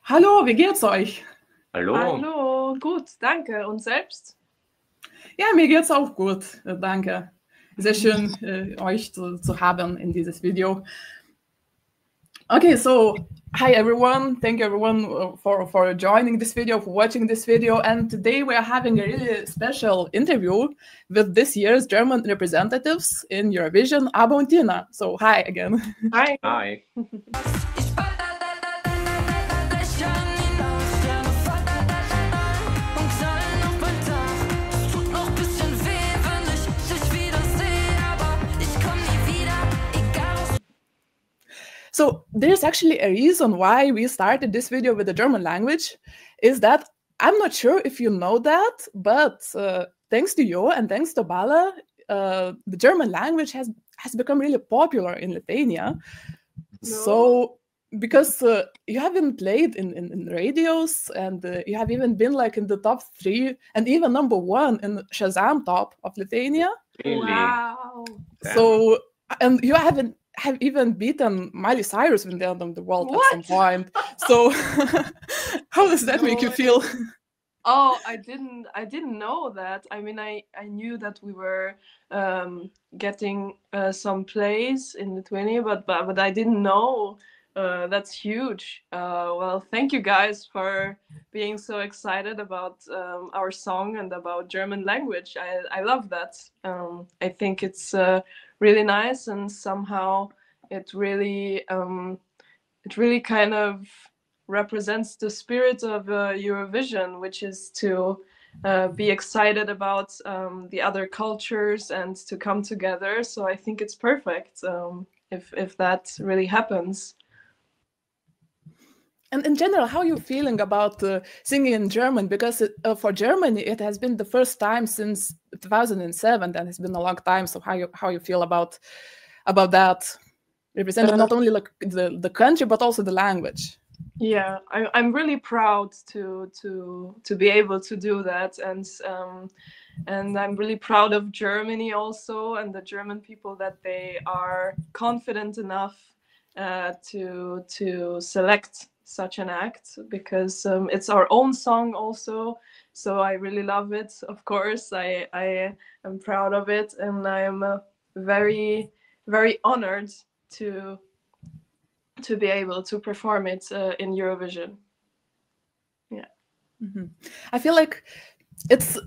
Hallo, wie geht's euch? Hallo. Hallo, gut, danke. Und selbst? Ja, mir geht's auch gut, danke. Sehr schön, euch zu haben in dieses Video. Okay, so hi everyone. Thank you everyone for joining this video, for watching this video. And today we are having a really special interview with this year's German representatives in Eurovision, Abor Tynna. So hi again. Hi. Hi. So there's actually a reason why we started this video with the German language, is that I'm not sure if you know that, but thanks to you and thanks to Bala, the German language has become really popular in Lithuania. No. So because you have been played in radios, and you have even been like in the top 3 and even #1 in Shazam top of Lithuania. Really? Wow. So, and you have even beaten Miley Cyrus in the end of the world at some point. So how does that make you feel? Oh, I didn't know that. I mean, I knew that we were getting some plays in Lithuania, but I didn't know. That's huge. Well, thank you guys for being so excited about our song and about German language. I love that. I think it's really nice, and somehow it really kind of represents the spirit of Eurovision, which is to be excited about the other cultures and to come together. So I think it's perfect if that really happens. And in general, how are you feeling about singing in German? Because for Germany, it has been the first time since 2007. That has been a long time. So how you feel about that, representing not only like the country but also the language? Yeah, I'm really proud to be able to do that, and I'm really proud of Germany also, and the German people, that they are confident enough to select such an act, because it's our own song also. So I really love it. Of course, I am proud of it, and I am very, very honored to be able to perform it in Eurovision. Yeah. Mm-hmm. I feel like it's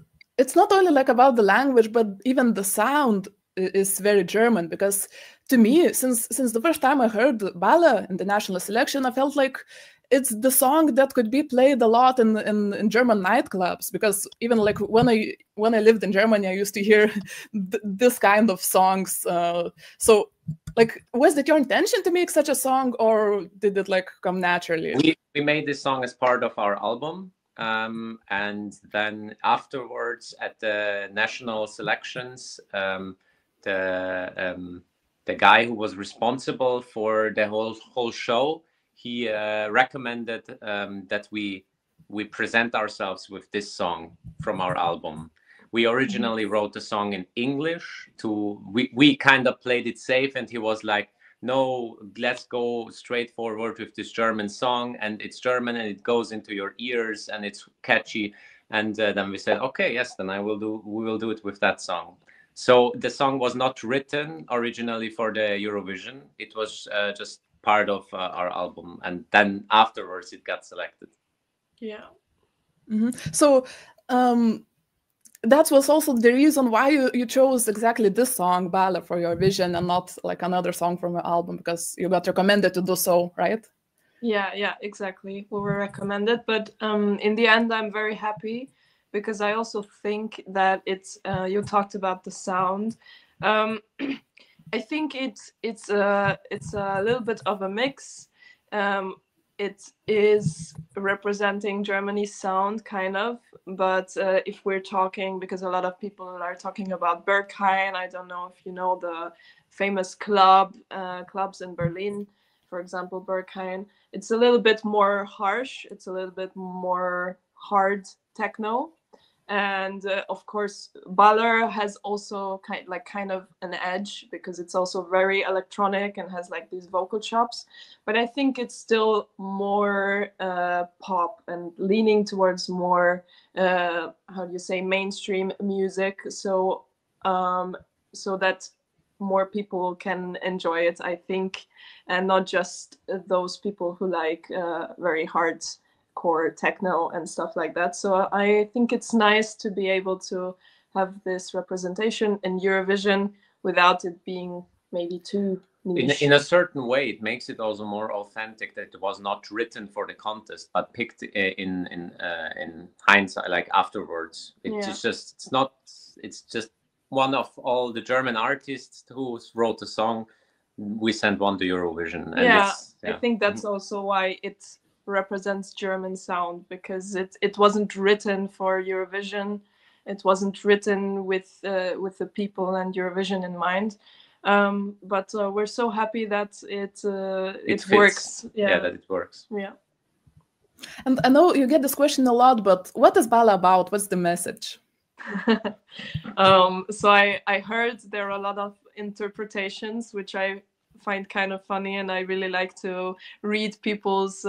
not only like about the language, but even the sound is very German, because to me, since the first time I heard Bala in the national selection, I felt like it's the song that could be played a lot in German nightclubs, because even like when I lived in Germany, I used to hear this kind of songs. So like, was it your intention to make such a song, or did it like come naturally? We made this song as part of our album, and then afterwards at the national selections, the guy who was responsible for the whole show, he recommended that we present ourselves with this song from our album. We originally wrote the song in English. We kind of played it safe, and he was like, no, let's go straight forward with this German song, and it's German and it goes into your ears and it's catchy. And then we said, okay, yes, then we will do it with that song. So the song was not written originally for the Eurovision. It was just part of our album, and then afterwards it got selected. Yeah. Mm-hmm. So that was also the reason why you chose exactly this song, Bala, for your vision, and not like another song from your album, because you got recommended to do so, right? Yeah, exactly. We were recommended, but in the end, I'm very happy, because I also think that it's. You talked about the sound. I think it's a little bit of a mix. It is representing Germany's sound, kind of, but if we're talking, because a lot of people are talking about Berghain, I don't know if you know the famous clubs in Berlin, for example, Berghain. It's a little bit more harsh. It's a little bit more hard techno. And of course, Baller has also kind of an edge because it's also very electronic and has like these vocal chops. But I think it's still more pop and leaning towards more, how do you say, mainstream music. So so that more people can enjoy it, I think, and not just those people who like very hardcore techno and stuff like that. So I think it's nice to be able to have this representation in Eurovision without it being maybe too niche. In a certain way, it makes it also more authentic that it was not written for the contest, but picked in hindsight, like afterwards. It's just one of all the German artists who wrote the song. We sent one to Eurovision. And I think that's also why it represents German sound, because it wasn't written for Eurovision. It wasn't written with the people and Eurovision in mind. But we're so happy that it works. Yeah, that it works. Yeah. And I know you get this question a lot, but what is Bala about? What's the message? So I heard there are a lot of interpretations, which I find kind of funny, and I really like to read people's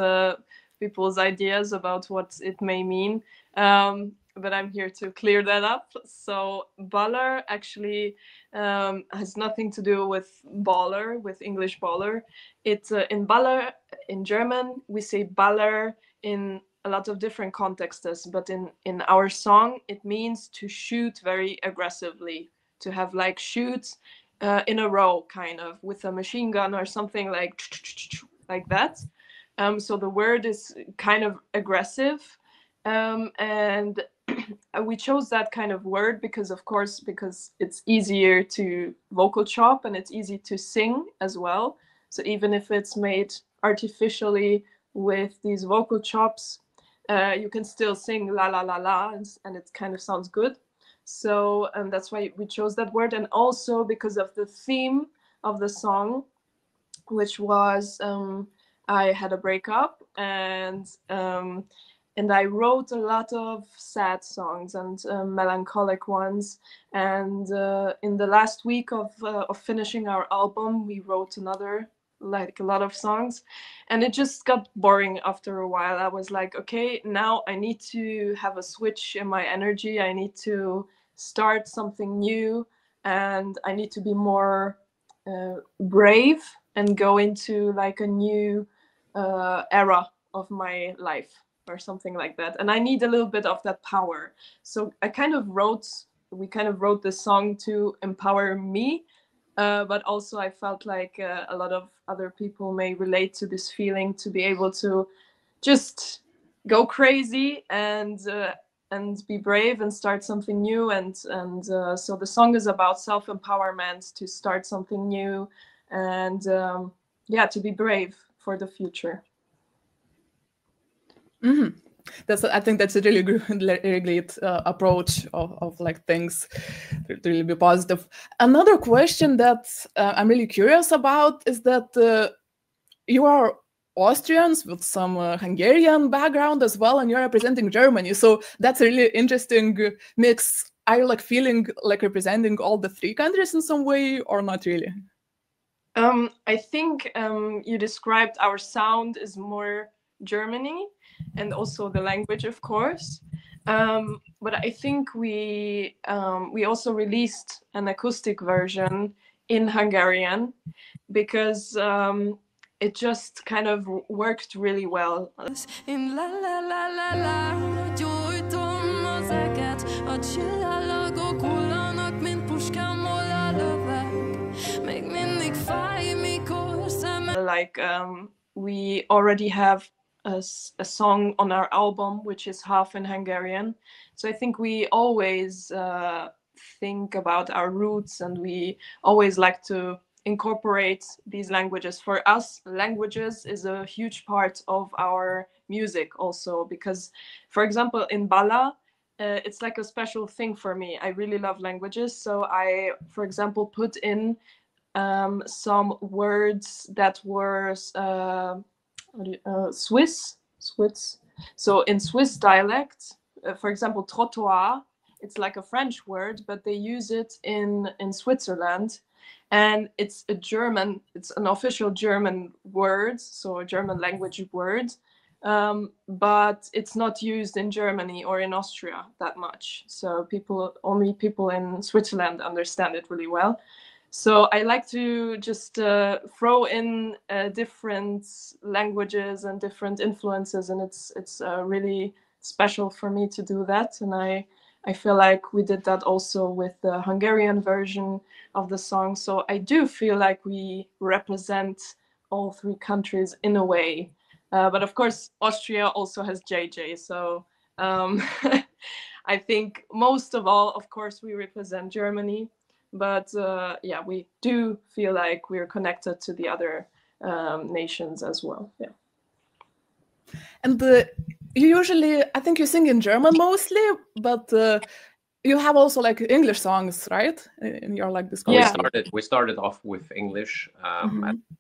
ideas about what it may mean. But I'm here to clear that up. So baller actually has nothing to do with baller, with English baller. It's in baller in German we say baller in a lot of different contexts, but in our song it means to shoot very aggressively, to have like shoots in a row, kind of with a machine gun or something like that. So the word is kind of aggressive, and we chose that kind of word because it's easier to vocal chop and it's easy to sing as well. So even if it's made artificially with these vocal chops, you can still sing la la la la, and it kind of sounds good. So that's why we chose that word, and also because of the theme of the song, which was I had a breakup, and I wrote a lot of sad songs and melancholic ones. And in the last week of finishing our album, we wrote another, like a lot of songs, and it just got boring after a while. I was like, okay, now I need to have a switch in my energy. I need to start something new, and I need to be more brave and go into like a new era of my life or something like that. And I need a little bit of that power. So we kind of wrote this song to empower me, but also I felt like a lot of other people may relate to this feeling, to be able to just go crazy and be brave and start something new. And so the song is about self-empowerment, to start something new, and to be brave for the future. Mm-hmm. I think that's a really great approach of like things to really be positive. Another question that I'm really curious about is that you are Austrians with some Hungarian background as well, and you're representing Germany. So that's a really interesting mix. Are you like feeling like representing all the three countries in some way, or not really? I think you described our sound is more Germany, and also the language, of course. But I think we also released an acoustic version in Hungarian because it just kind of worked really well. Like we already have a song on our album which is half in Hungarian, so I think we always think about our roots, and we always like to incorporate these languages. For us, languages is a huge part of our music also, because for example in Bala it's like a special thing for me. I really love languages, so I, for example, put in some words that were Swiss. So in Swiss dialect, for example, trottoir it's like a French word, but they use it in Switzerland, and it's an official German word, so a German language word, but it's not used in Germany or in Austria that much. So only people in Switzerland understand it really well. So I like to just throw in different languages and different influences, and it's really special for me to do that. And I feel like we did that also with the Hungarian version of the song. So I do feel like we represent all three countries in a way. But of course, Austria also has JJ. So I think most of all, of course, we represent Germany. But yeah, we do feel like we're connected to the other nations as well. Yeah. And you usually, I think you sing in German mostly, but you have also like English songs, right? In your like discography. Yeah. We started off with English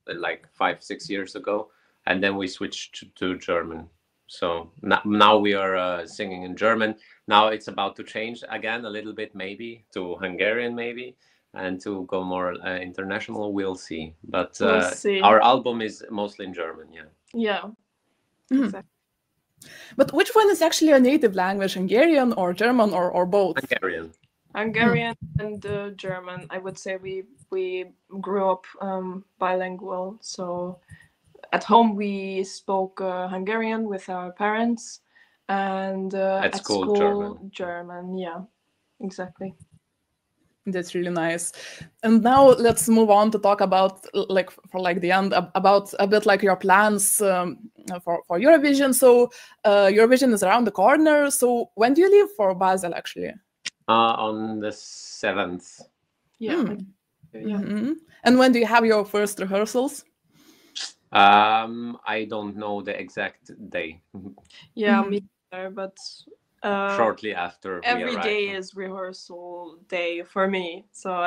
like 5-6 years ago, and then we switched to German. So now we are singing in German. Now it's about to change again a little bit, maybe to Hungarian, maybe, and to go more international. We'll see. But We'll see. Our album is mostly in German. Yeah. Yeah. Mhm. Exactly. But which one is actually a native language, Hungarian or German or both? Hungarian. And German. I would say we grew up bilingual. So at home we spoke Hungarian with our parents, and at school German. Yeah, exactly. That's really nice. And now let's move on to talk about the end about a bit like your plans for Eurovision. So Eurovision is around the corner. So when do you leave for Basel actually? On the 7th. Yeah. Yeah. Mm-hmm. And when do you have your first rehearsals? I don't know the exact day. Yeah, me either, but shortly after every day is rehearsal day for me, so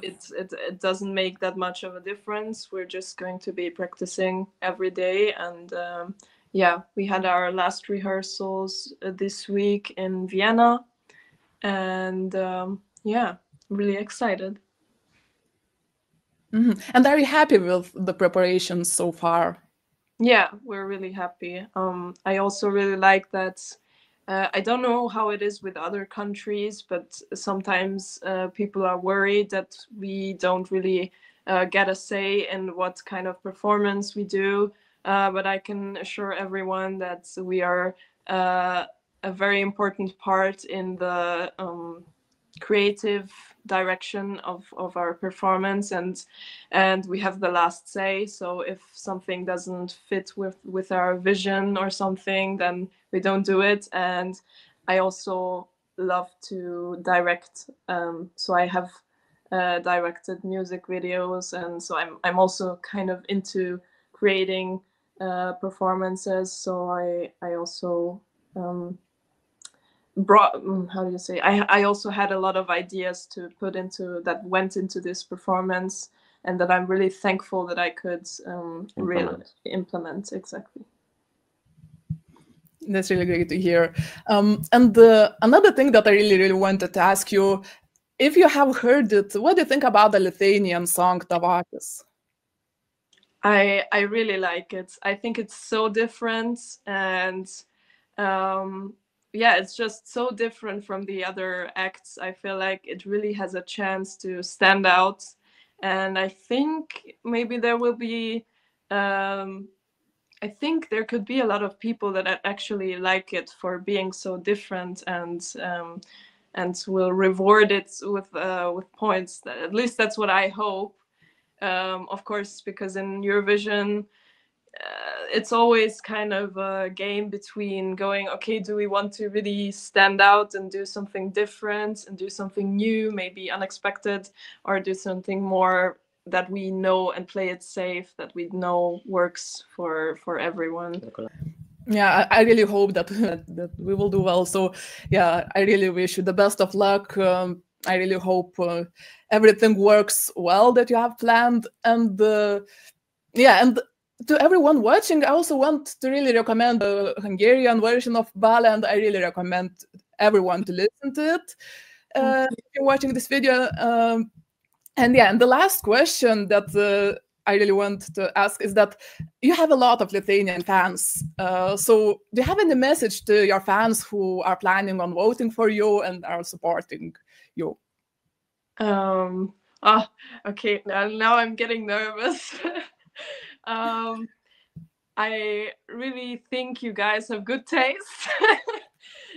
it doesn't make that much of a difference. We're just going to be practicing every day, and yeah, we had our last rehearsals this week in Vienna, and yeah, really excited. Mm-hmm. And are you happy with the preparations so far? Yeah, we're really happy. I also really like that. I don't know how it is with other countries, but sometimes people are worried that we don't really get a say in what kind of performance we do. But I can assure everyone that we are a very important part in the creative direction of our performance, and we have the last say. So if something doesn't fit with our vision or something, then we don't do it. And I also love to direct, so I have directed music videos, and so I'm also kind of into creating performances. So I also I also had a lot of ideas to put into that went into this performance, and that I'm really thankful that I could really implement. Exactly. That's really great to hear. And another thing that I really wanted to ask you, if you have heard it, what do you think about the Lithuanian song Tavatis? I really like it. I think it's so different, and yeah, it's just so different from the other acts. I feel like it really has a chance to stand out, and I think maybe there will be I think there could be a lot of people that actually like it for being so different, and will reward it with points. At least that's what I hope. Of course, because in Eurovision, it's always kind of a game between going, okay, do we want to really stand out and do something different and do something new, maybe unexpected, or do something more that we know and play it safe, that we know works for everyone. Yeah, I really hope that we will do well. So yeah, I really wish you the best of luck. I really hope everything works well that you have planned. And yeah, and to everyone watching, I also want to really recommend the Hungarian version of Bala, and I really recommend everyone to listen to it if you're watching this video. And yeah, and the last question that I really want to ask is that you have a lot of Lithuanian fans. So do you have any message to your fans who are planning on voting for you and are supporting you? Okay, now I'm getting nervous. I really think you guys have good taste.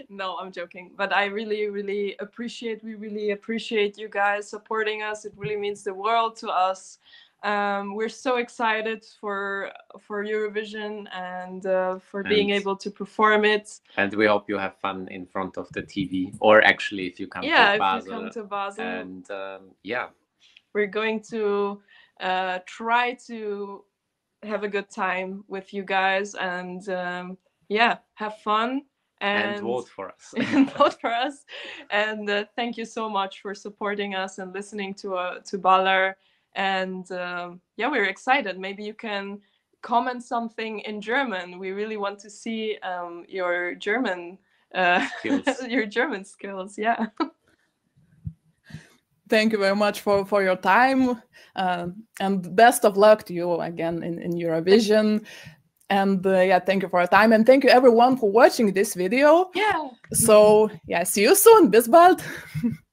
No, I'm joking. But I really, really appreciate, we really appreciate you guys supporting us. It really means the world to us. We're so excited for Eurovision and for being able to perform it. And we hope you have fun in front of the TV, or actually if you come to Basel. If you come to Basel. And we're going to try to have a good time with you guys and have fun. And vote for us. Vote for us. And thank you so much for supporting us and listening to Ballar. And we're excited. Maybe you can comment something in German. We really want to see your German skills. Your German skills. Yeah. Thank you very much for your time, and best of luck to you again in Eurovision. And thank you for your time, and thank you everyone for watching this video. Yeah. So see you soon. Bis bald.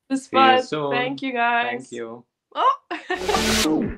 Bis bald. Thank you guys. Thank you. Oh.